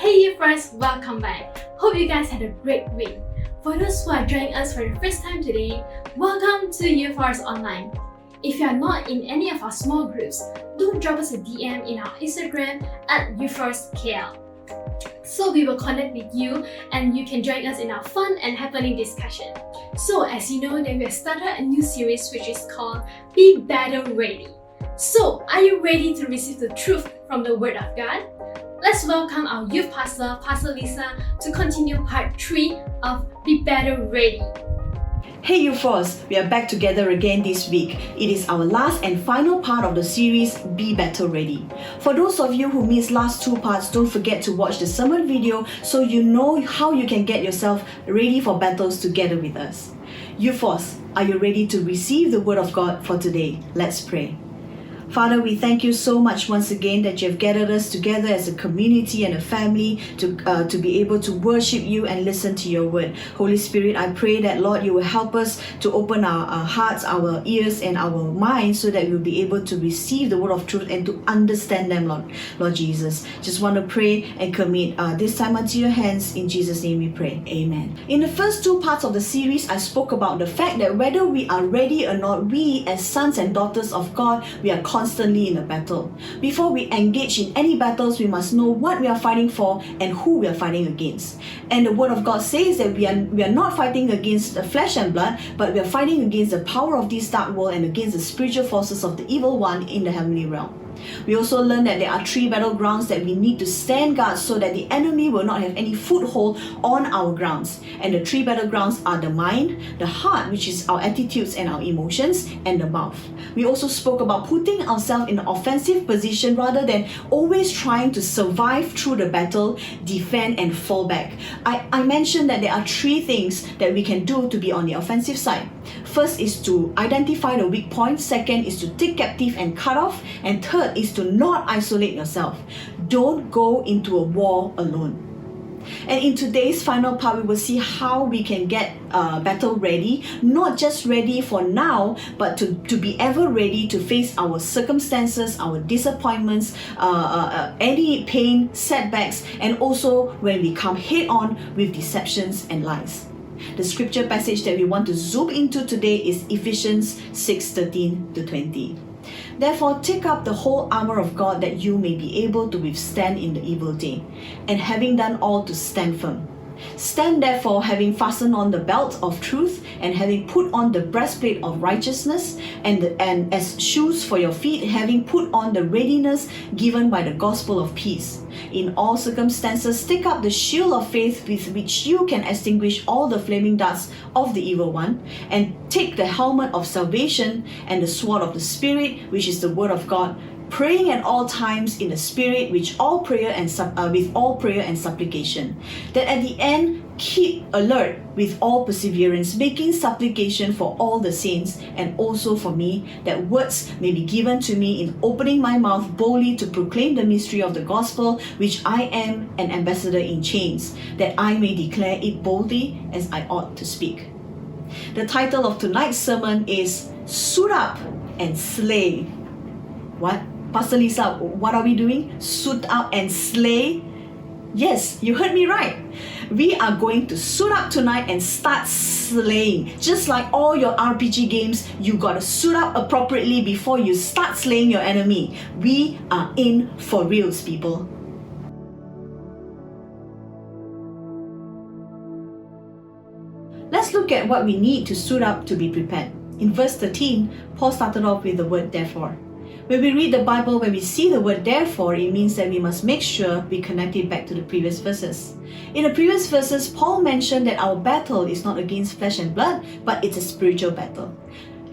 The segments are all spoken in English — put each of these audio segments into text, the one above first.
Hey you friends, welcome back. Hope you guys had a great week. For those who are joining us for the first time today, welcome to UForce Online. If you are not in any of our small groups, do drop us a DM in our Instagram at UForceKL. So we will connect with you and you can join us in our fun and happening discussion. So as you know, that we have started a new series which is called Be Battle Ready. So are you ready to receive the truth from the Word of God? Let's welcome our youth pastor, Pastor Lisa, to continue part 3 of Be Battle Ready. Hey UForce, we are back together again this week. It is our last and final part of the series, Be Battle Ready. For those of you who missed last 2 parts, don't forget to watch the sermon video so you know how you can get yourself ready for battles together with us. UForce, are you ready to receive the Word of God for today? Let's pray. Father, we thank you so much once again that you have gathered us together as a community and a family to be able to worship you and listen to your word. Holy Spirit, I pray that, Lord, you will help us to open our hearts, our ears, and our minds so that we'll be able to receive the word of truth and to understand them, Lord Jesus. Just want to pray and commit this time unto your hands. In Jesus' name we pray. Amen. In the first 2 parts of the series, I spoke about the fact that whether we are ready or not, we as sons and daughters of God, we are constantly in a battle. Before we engage in any battles, we must know what we are fighting for and who we are fighting against. And the Word of God says that we are not fighting against the flesh and blood, but we are fighting against the power of this dark world and against the spiritual forces of the evil one in the heavenly realm. We also learned that there are 3 battlegrounds that we need to stand guard so that the enemy will not have any foothold on our grounds. And the 3 battlegrounds are the mind, the heart, which is our attitudes and our emotions, and the mouth. We also spoke about putting ourselves in an offensive position rather than always trying to survive through the battle, defend, and fall back. I mentioned that there are 3 things that we can do to be on the offensive side. First is to identify the weak points. Second is to take captive and cut off. And third is to not isolate yourself. Don't go into a war alone. And in today's final part, we will see how we can get battle ready, not just ready for now, but to be ever ready to face our circumstances, our disappointments, any pain, setbacks, and also when we come head on with deceptions and lies. The scripture passage that we want to zoom into today is Ephesians 6:13-20. Therefore, take up the whole armor of God that you may be able to withstand in the evil day, and having done all to stand firm. Stand therefore, having fastened on the belt of truth, and having put on the breastplate of righteousness, and as shoes for your feet, having put on the readiness given by the gospel of peace. In all circumstances, take up the shield of faith with which you can extinguish all the flaming darts of the evil one, and take the helmet of salvation and the sword of the Spirit, which is the word of God, praying at all times in the Spirit with all prayer and supplication, that at the end keep alert with all perseverance, making supplication for all the saints and also for me, that words may be given to me in opening my mouth boldly to proclaim the mystery of the gospel, which I am an ambassador in chains, that I may declare it boldly as I ought to speak. The title of tonight's sermon is Suit Up and Slay. What? Pastor Lisa, what are we doing? Suit up and slay? Yes, you heard me right. We are going to suit up tonight and start slaying. Just like all your RPG games, you gotta suit up appropriately before you start slaying your enemy. We are in for reals, people. Let's look at what we need to suit up to be prepared. In verse 13, Paul started off with the word therefore. When we read the Bible, when we see the word therefore, it means that we must make sure we connect it back to the previous verses. In the previous verses, Paul mentioned that our battle is not against flesh and blood, but it's a spiritual battle.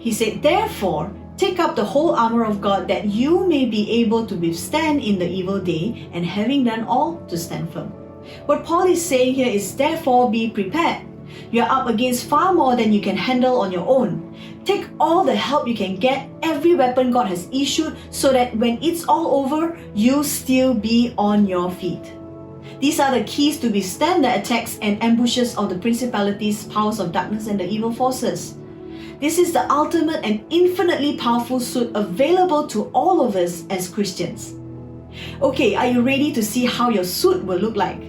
He said, therefore, take up the whole armor of God that you may be able to withstand in the evil day, and having done all, to stand firm. What Paul is saying here is, therefore, be prepared. You're up against far more than you can handle on your own. Take all the help you can get, every weapon God has issued, so that when it's all over, you'll still be on your feet. These are the keys to withstand the attacks and ambushes of the principalities, powers of darkness, and the evil forces. This is the ultimate and infinitely powerful suit available to all of us as Christians. Okay, are you ready to see how your suit will look like?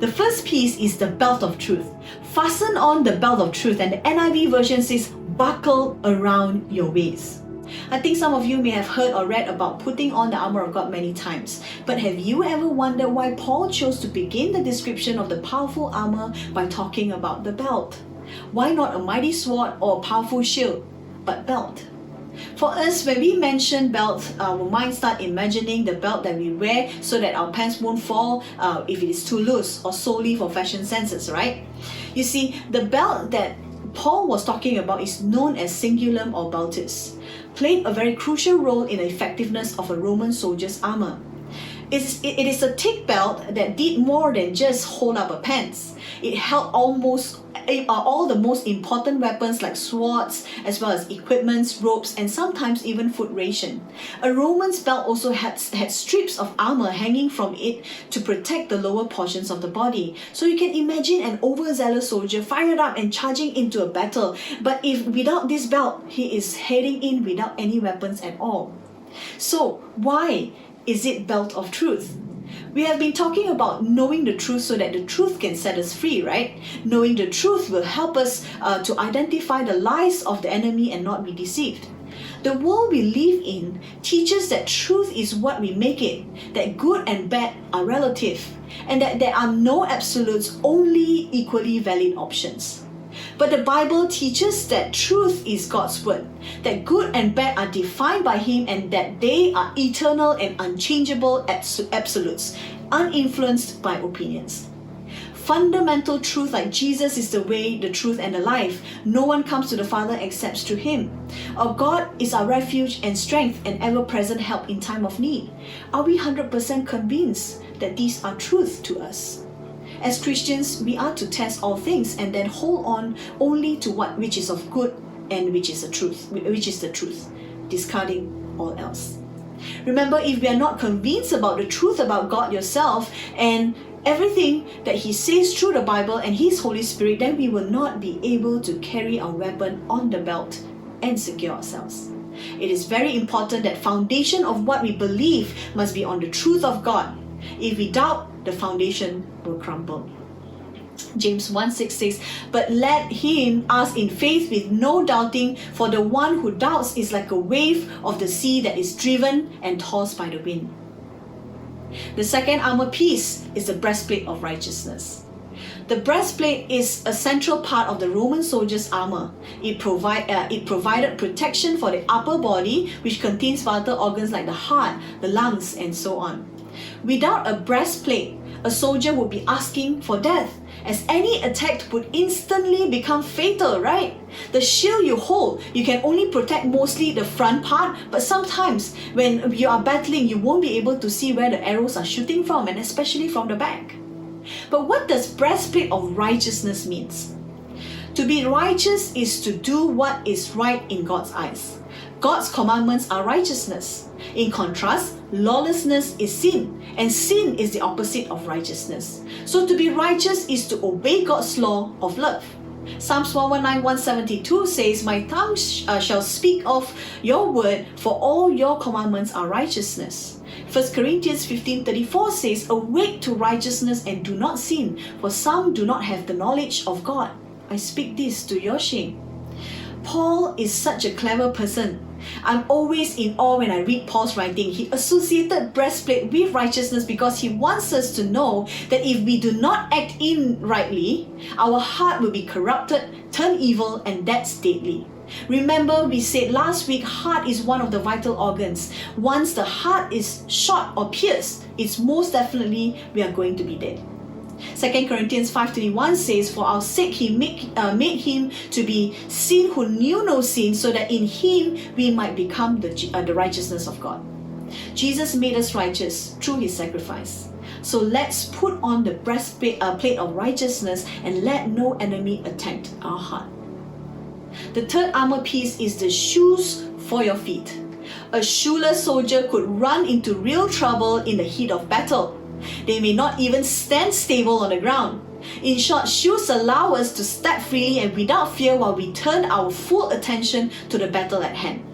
The first piece is the belt of truth. Fasten on the belt of truth, and the NIV version says, buckle around your waist. I think some of you may have heard or read about putting on the armor of God many times, but have you ever wondered why Paul chose to begin the description of the powerful armor by talking about the belt? Why not a mighty sword or a powerful shield, but belt? For us, when we mention belt, our minds start imagining the belt that we wear so that our pants won't fall if it is too loose, or solely for fashion senses, right? You see, the belt that Paul was talking about is known as cingulum or beltis, played a very crucial role in the effectiveness of a Roman soldier's armor. It is a thick belt that did more than just hold up a pants. It held all the most important weapons like swords, as well as equipments, ropes, and sometimes even food ration. A Roman's belt also had strips of armor hanging from it to protect the lower portions of the body. So you can imagine an overzealous soldier fired up and charging into a battle, but if without this belt, he is heading in without any weapons at all. So why is it belt of truth? We have been talking about knowing the truth so that the truth can set us free, right? Knowing the truth will help us to identify the lies of the enemy and not be deceived. The world we live in teaches that truth is what we make it, that good and bad are relative, and that there are no absolutes, only equally valid options. But the Bible teaches that truth is God's word, that good and bad are defined by Him, and that they are eternal and unchangeable absolutes, uninfluenced by opinions. Fundamental truth like Jesus is the way, the truth, and the life. No one comes to the Father except through Him. Our God is our refuge and strength and ever-present help in time of need. Are we 100% convinced that these are truth to us? As Christians, we are to test all things and then hold on only to which is of good and which is the truth, discarding all else. Remember, if we are not convinced about the truth about God yourself and everything that He says through the Bible and His Holy Spirit, then we will not be able to carry our weapon on the belt and secure ourselves. It is very important that foundation of what we believe must be on the truth of God. If we doubt, the foundation will crumble. James 1:6 says, but let him ask in faith with no doubting, for the one who doubts is like a wave of the sea that is driven and tossed by the wind. The second armor piece is the breastplate of righteousness. The breastplate is a central part of the Roman soldier's armor. It provided protection for the upper body, which contains vital organs like the heart, the lungs, and so on. Without a breastplate, a soldier would be asking for death, as any attack would instantly become fatal, right? The shield you hold, you can only protect mostly the front part, but sometimes when you are battling, you won't be able to see where the arrows are shooting from, and especially from the back. But what does breastplate of righteousness means? To be righteous is to do what is right in God's eyes. God's commandments are righteousness. In contrast, lawlessness is sin, and sin is the opposite of righteousness. So to be righteous is to obey God's law of love. Psalms 119:172 says, my tongue shall speak of your word, for all your commandments are righteousness. 1 Corinthians 15:34 says, awake to righteousness and do not sin, for some do not have the knowledge of God. I speak this to your shame. Paul is such a clever person. I'm always in awe when I read Paul's writing. He associated breastplate with righteousness because he wants us to know that if we do not act in rightly, our heart will be corrupted, turn evil, and that's deadly. Remember, we said last week, heart is one of the vital organs. Once the heart is shot or pierced, it's most definitely we are going to be dead. 2 Corinthians 5:21 says, for our sake He made Him to be sin who knew no sin, so that in Him we might become the righteousness of God. Jesus made us righteous through His sacrifice. So let's put on the breastplate of righteousness and let no enemy attack our heart. The third armor piece is the shoes for your feet. A shoeless soldier could run into real trouble in the heat of battle. They may not even stand stable on the ground. In short, shoes allow us to step freely and without fear while we turn our full attention to the battle at hand.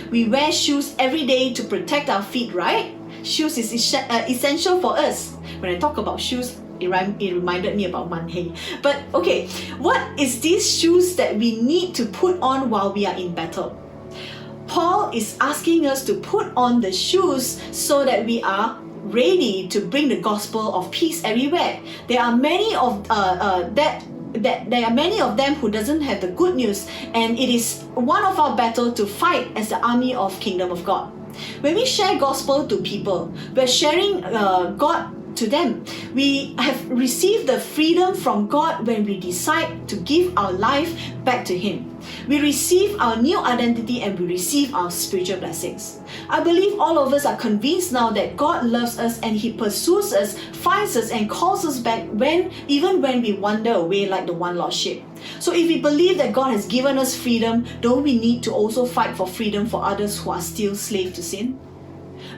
We wear shoes every day to protect our feet, right? shoes is essential for us. When I talk about shoes, it reminded me about Manhei. But okay, what is these shoes that we need to put on while we are in battle? Paul is asking us to put on the shoes so that we are ready to bring the gospel of peace everywhere. There are many of there are many of them who doesn't have the good news, and it is one of our battle to fight as the army of kingdom of God. When we share gospel to people, we're sharing God to them. We have received the freedom from God when we decide to give our life back to Him. We receive our new identity and we receive our spiritual blessings. I believe all of us are convinced now that God loves us and He pursues us, finds us and calls us back even when we wander away like the one lost sheep. So if we believe that God has given us freedom, don't we need to also fight for freedom for others who are still slaves to sin?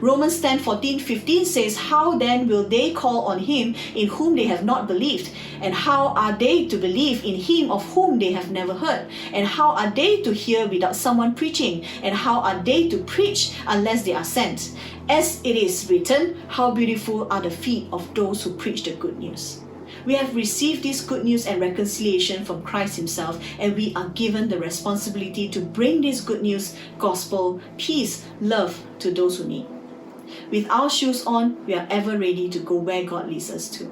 Romans 10:14-15 says, "How then will they call on Him in whom they have not believed? And how are they to believe in Him of whom they have never heard? And how are they to hear without someone preaching? And how are they to preach unless they are sent? As it is written, how beautiful are the feet of those who preach the good news." We have received this good news and reconciliation from Christ Himself, and we are given the responsibility to bring this good news, gospel, peace, love to those who need. With our shoes on, we are ever ready to go where God leads us to.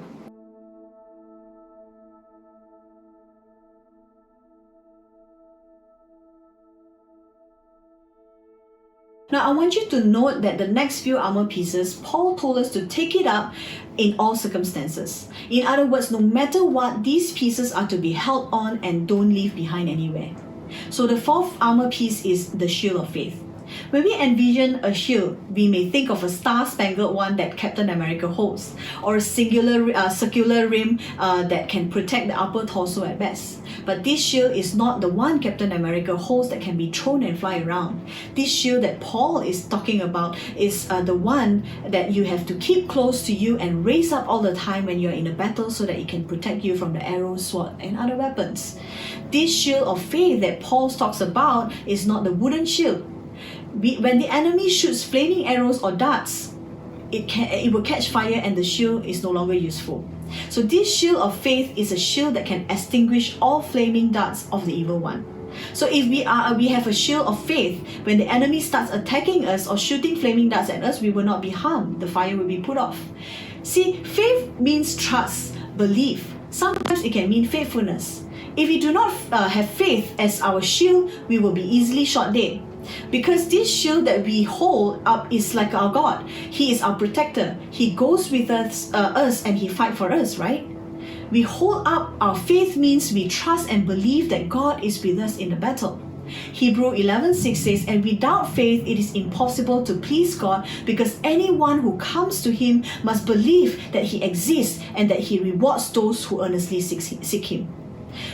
Now, I want you to note that the next few armor pieces, Paul told us to take it up in all circumstances. In other words, no matter what, these pieces are to be held on and don't leave behind anywhere. So the fourth armor piece is the shield of faith. When we envision a shield, we may think of a star-spangled one that Captain America holds, or a circular rim that can protect the upper torso at best. But this shield is not the one Captain America holds that can be thrown and fly around. This shield that Paul is talking about is the one that you have to keep close to you and raise up all the time when you're in a battle so that it can protect you from the arrow, sword, and other weapons. This shield of faith that Paul talks about is not the wooden shield. When the enemy shoots flaming arrows or darts, it will catch fire and the shield is no longer useful. So this shield of faith is a shield that can extinguish all flaming darts of the evil one. So if we have a shield of faith, when the enemy starts attacking us or shooting flaming darts at us, we will not be harmed. The fire will be put off. See, faith means trust, belief. Sometimes it can mean faithfulness. If we do not have faith as our shield, we will be easily shot dead. Because this shield that we hold up is like our God. He is our protector. He goes with us and He fights for us, right? We hold up our faith means we trust and believe that God is with us in the battle. Hebrews 11:6 says, "And without faith it is impossible to please God, because anyone who comes to Him must believe that He exists and that He rewards those who earnestly seek Him."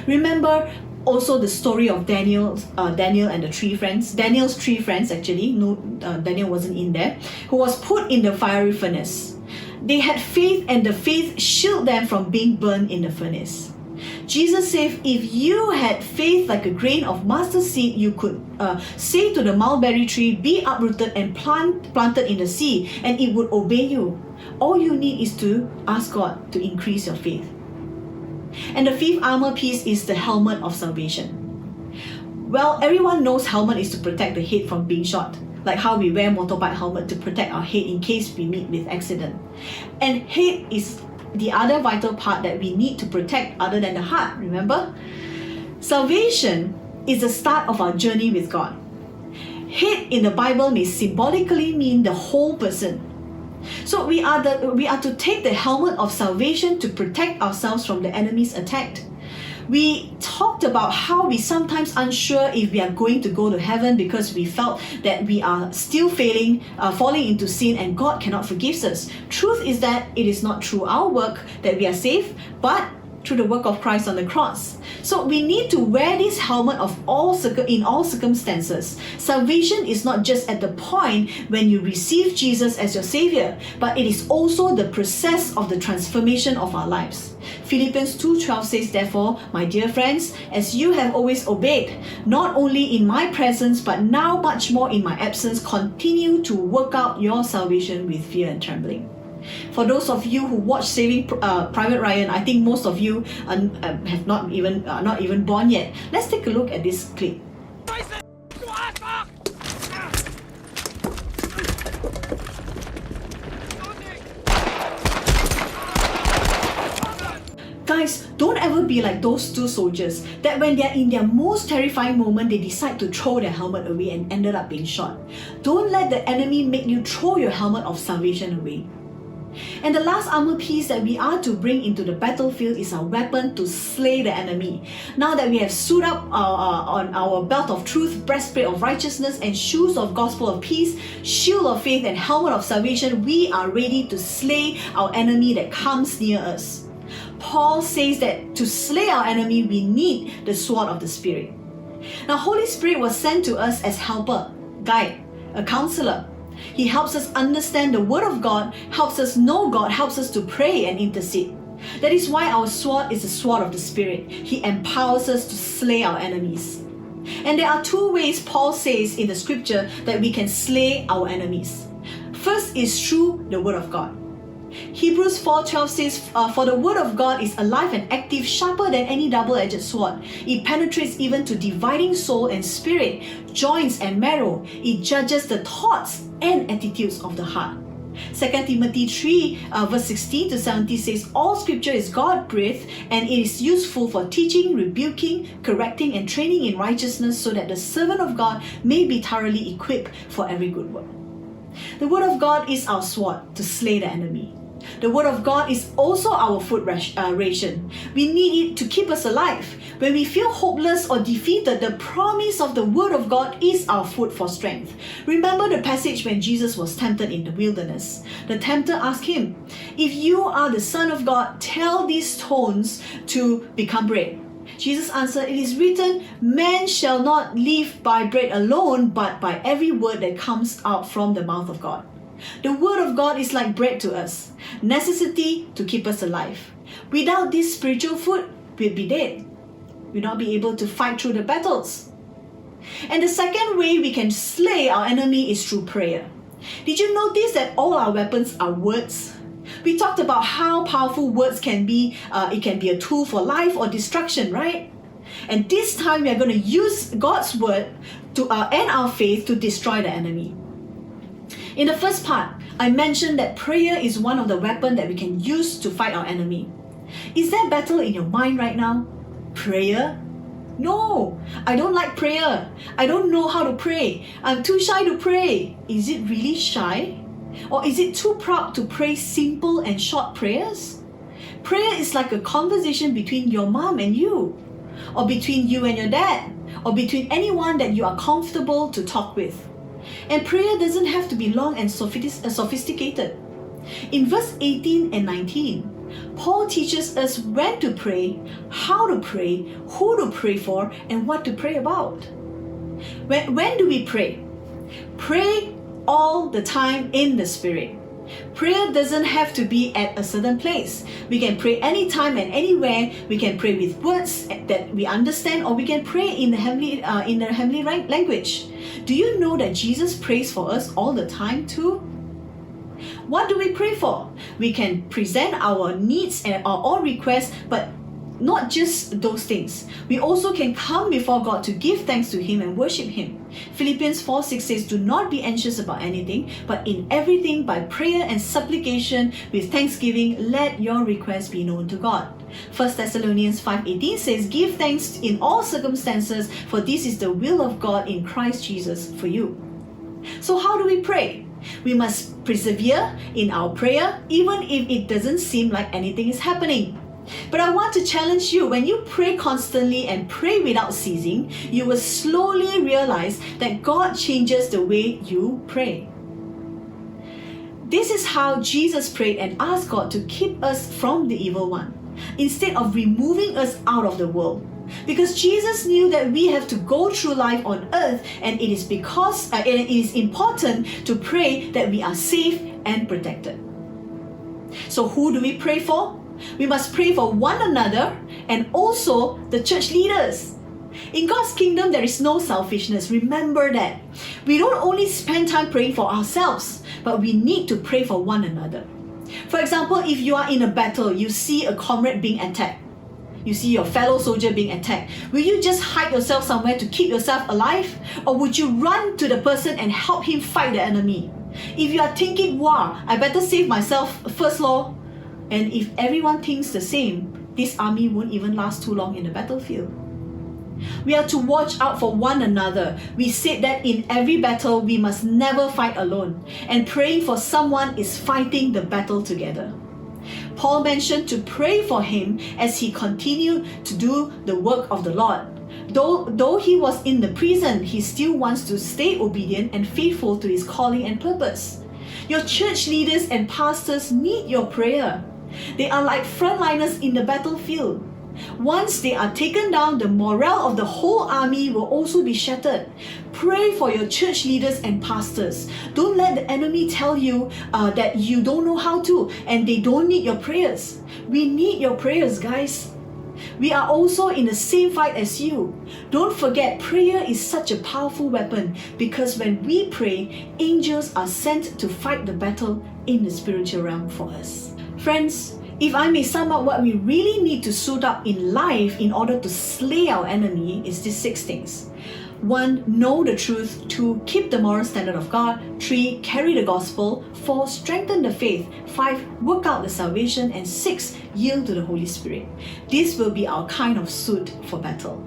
Remember also the story of Daniel and the three friends. Daniel's three friends actually, Daniel wasn't in there, who was put in the fiery furnace. They had faith and the faith shielded them from being burned in the furnace. Jesus said, if you had faith like a grain of mustard seed, you could say to the mulberry tree, "Be uprooted and planted in the sea," and it would obey you. All you need is to ask God to increase your faith. And the fifth armor piece is the helmet of salvation. Well, everyone knows helmet is to protect the head from being shot, like how we wear motorbike helmet to protect our head in case we meet with accident. And head is the other vital part that we need to protect other than the heart, remember? Salvation is the start of our journey with God. Head in the Bible may symbolically mean the whole person. So we are to take the helmet of salvation to protect ourselves from the enemy's attack. We talked about how we sometimes unsure if we are going to go to heaven because we felt that we are still falling into sin and God cannot forgive us. Truth is that it is not through our work that we are saved, but through the work of Christ on the cross. So we need to wear this helmet in all circumstances. Salvation is not just at the point when you receive Jesus as your Savior, but it is also the process of the transformation of our lives. Philippians 2:12 says, therefore, my dear friends, as you have always obeyed, not only in my presence, but now much more in my absence, continue to work out your salvation with fear and trembling. For those of you who watch Saving Private Ryan, I think most of you have not even born yet. Let's take a look at this clip. Guys, don't ever be like those two soldiers that when they're in their most terrifying moment, they decide to throw their helmet away and ended up being shot. Don't let the enemy make you throw your helmet of salvation away. And the last armor piece that we are to bring into the battlefield is our weapon to slay the enemy. Now that we have suited up on our belt of truth, breastplate of righteousness, and shoes of gospel of peace, shield of faith, and helmet of salvation, we are ready to slay our enemy that comes near us. Paul says that to slay our enemy, we need the sword of the Spirit. Now, Holy Spirit was sent to us as helper, guide, a counselor. He helps us understand the Word of God, helps us know God, helps us to pray and intercede. That is why our sword is the sword of the Spirit. He empowers us to slay our enemies. And there are two ways Paul says in the scripture that we can slay our enemies. First is through the Word of God. Hebrews 4:12 says, for the Word of God is alive and active, sharper than any double-edged sword. It penetrates even to dividing soul and spirit, joints and marrow. It judges the thoughts and attitudes of the heart. 2 Timothy 3 verse 16 to 17 says, all scripture is God-breathed and it is useful for teaching, rebuking, correcting and training in righteousness, so that the servant of God may be thoroughly equipped for every good work. The Word of God is our sword to slay the enemy. The Word of God is also our food ration. We need it to keep us alive. When we feel hopeless or defeated, the promise of the Word of God is our food for strength. Remember the passage when Jesus was tempted in the wilderness. The tempter asked him, if you are the Son of God, tell these stones to become bread. Jesus answered, it is written, man shall not live by bread alone, but by every word that comes out from the mouth of God. The Word of God is like bread to us, necessity to keep us alive. Without this spiritual food, we'd be dead. We'd not be able to fight through the battles. And the second way we can slay our enemy is through prayer. Did you notice that all our weapons are words? We talked about how powerful words can be. It can be a tool for life or destruction, right? And this time we are going to use God's word and our faith to destroy the enemy. In the first part, I mentioned that prayer is one of the weapons that we can use to fight our enemy. Is there battle in your mind right now? Prayer? No, I don't like prayer. I don't know how to pray. I'm too shy to pray. Is it really shy? Or is it too proud to pray simple and short prayers? Prayer is like a conversation between your mom and you, or between you and your dad, or between anyone that you are comfortable to talk with. And prayer doesn't have to be long and sophisticated. In verse 18 and 19, Paul teaches us when to pray, how to pray, who to pray for, and what to pray about. When do we pray? Pray all the time in the Spirit. Prayer doesn't have to be at a certain place. We can pray anytime and anywhere. We can pray with words that we understand, or we can pray in the heavenly language. Do you know that Jesus prays for us all the time too? What do we pray for? We can present our needs and our requests, but not just those things. We also can come before God to give thanks to Him and worship Him. Philippians 4:6 says, do not be anxious about anything, but in everything by prayer and supplication with thanksgiving, let your requests be known to God. 1 Thessalonians 5:18 says, give thanks in all circumstances, for this is the will of God in Christ Jesus for you. So how do we pray? We must persevere in our prayer, even if it doesn't seem like anything is happening. But I want to challenge you, when you pray constantly and pray without ceasing, you will slowly realize that God changes the way you pray. This is how Jesus prayed and asked God to keep us from the evil one. instead of removing us out of the world. Because Jesus knew that we have to go through life on earth, and it is important to pray that we are safe and protected. So who do we pray for? We must pray for one another and also the church leaders. In God's kingdom, there is no selfishness. Remember that. We don't only spend time praying for ourselves, but we need to pray for one another. For example, if you are in a battle, you see a comrade being attacked, you see your fellow soldier being attacked, will you just hide yourself somewhere to keep yourself alive? Or would you run to the person and help him fight the enemy? If you are thinking, wow, I better save myself first, Lord, and if everyone thinks the same, this army won't even last too long in the battlefield. We are to watch out for one another. We said that in every battle, we must never fight alone, and praying for someone is fighting the battle together. Paul mentioned to pray for him as he continued to do the work of the Lord. Though he was in the prison, he still wants to stay obedient and faithful to his calling and purpose. Your church leaders and pastors need your prayer. They are like frontliners in the battlefield. Once they are taken down, the morale of the whole army will also be shattered. Pray for your church leaders and pastors. Don't let the enemy tell you that you don't know how to and they don't need your prayers. We need your prayers, guys. We are also in the same fight as you. Don't forget, prayer is such a powerful weapon, because when we pray, angels are sent to fight the battle in the spiritual realm for us. Friends, if I may sum up what we really need to suit up in life in order to slay our enemy, is these 6 things. 1. Know the truth. 2. Keep the moral standard of God. 3. Carry the gospel. 4. Strengthen the faith. 5. Work out the salvation. And 6. Yield to the Holy Spirit. This will be our kind of suit for battle.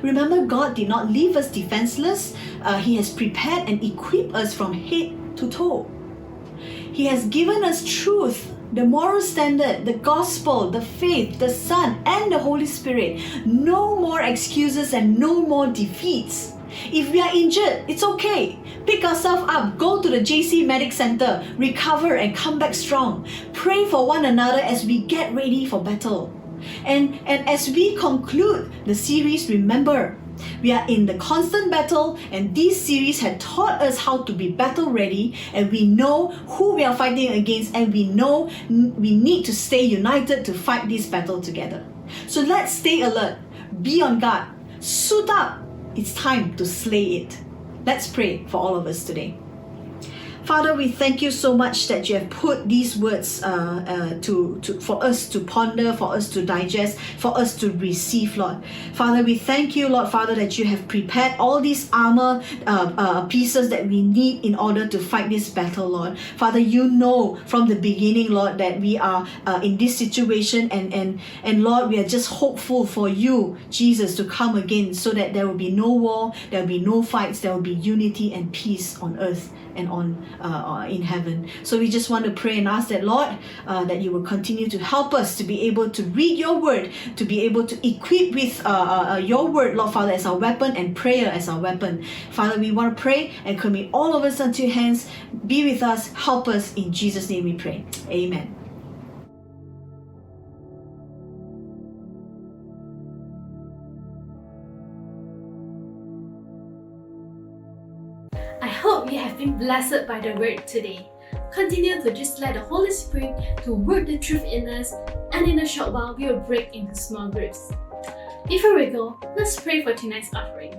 Remember, God did not leave us defenseless. He has prepared and equipped us from head to toe. He has given us truth, the moral standard, the gospel, the faith, the Son, and the Holy Spirit. No more excuses and no more defeats. If we are injured, it's okay. Pick ourselves up, go to the JC Medic Center, recover and come back strong. Pray for one another as we get ready for battle. And as we conclude the series, remember, we are in the constant battle, and this series had taught us how to be battle ready, and we know who we are fighting against, and we know we need to stay united to fight this battle together. So let's stay alert, be on guard, suit up. It's time to slay it. Let's pray for all of us today. Father, we thank you so much that you have put these words for us to ponder, for us to digest, for us to receive, Lord. Father, we thank you, Lord, Father, that you have prepared all these armor pieces that we need in order to fight this battle, Lord. Father, you know from the beginning, Lord, that we are in this situation, and Lord, we are just hopeful for you, Jesus, to come again so that there will be no war, there will be no fights, there will be unity and peace on earth and in heaven. So we just want to pray and ask that, Lord, that you will continue to help us to be able to read your word, to be able to equip with your word, Lord Father, as our weapon, and prayer as our weapon. Father, we want to pray and commit all of us unto your hands. Be with us, help us. In Jesus' name we pray. Amen. I hope you have been blessed by the word today. Continue to just let the Holy Spirit to work the truth in us, and in a short while we will break into small groups. Before we go, let's pray for tonight's offering.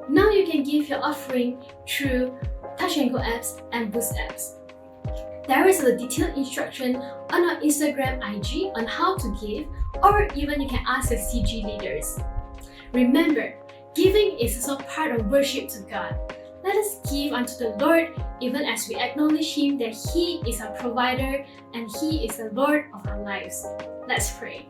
Now you can give your offering through Touch 'n Go apps and Boost apps. There is a detailed instruction on our Instagram IG on how to give, or even you can ask your CG leaders. Remember, giving is also part of worship to God. Let us give unto the Lord, even as we acknowledge Him that He is our provider and He is the Lord of our lives. Let's pray.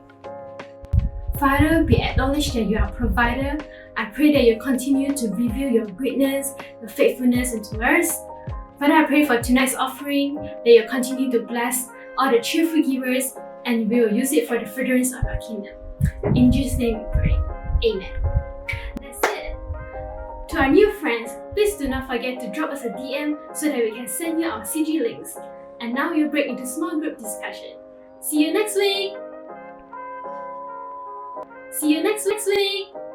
Father, we acknowledge that you are a provider. I pray that you continue to reveal your greatness, your faithfulness into us. Father, I pray for tonight's offering, that you continue to bless all the cheerful givers, and we will use it for the furtherance of our kingdom. In Jesus' name we pray. Amen. That's it. To our new friends, please do not forget to drop us a DM so that we can send you our CG links. And now we'll break into small group discussion. See you next week! See you next week!